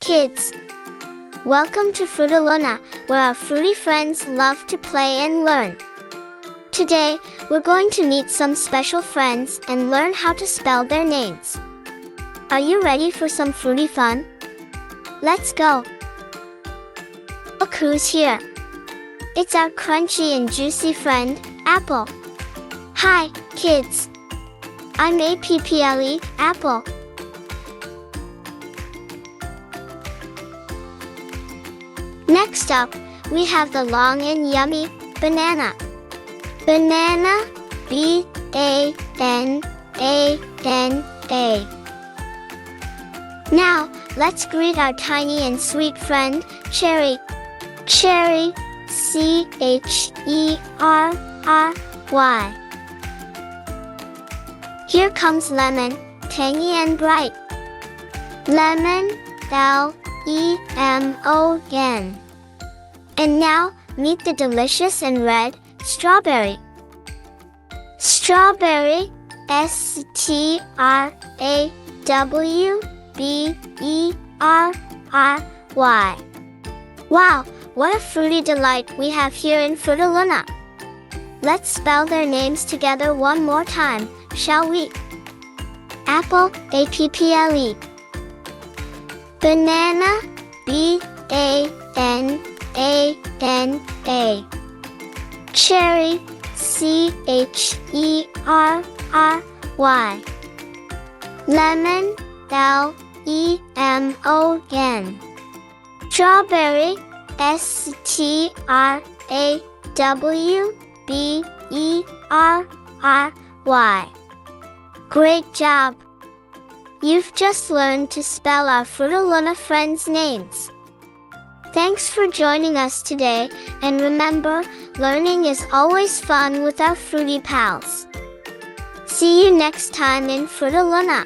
kids! Welcome to Frutaluna, where our fruity friends love to play and learn. Today, we're going to meet some special friends and learn how to spell their names. Are you ready for some fruity fun? Let's go! Look who's here! It's our crunchy and juicy friend, Apple. Hi, kids! I'm Apple, Apple. Next up, we have the long and yummy banana. Banana, B-A-N-A-N-A. Now, let's greet our tiny and sweet friend, Cherry. Cherry, C-H-E-R-R-Y. Here comes Lemon, tangy and bright. Lemon, L-E-M-O-N. And now, meet the delicious and red, Strawberry. Strawberry, S-T-R-A-W-B-E-R-R-Y. Wow, what a fruity delight we have here in Frutaluna. Let's spell their names together one more time, shall we? Apple, A-P-P-L-E. Banana, B-A-N-A-N-A. Cherry, C-H-E-R-R-Y. Lemon, L-E-M-O-N. Strawberry, S-T-R-A-W-B-E-R-R-Y. Great job! You've just learned to spell our Frutaluna friends' names. Thanks for joining us today, and remember, learning is always fun with our fruity pals. See you next time in Frutaluna.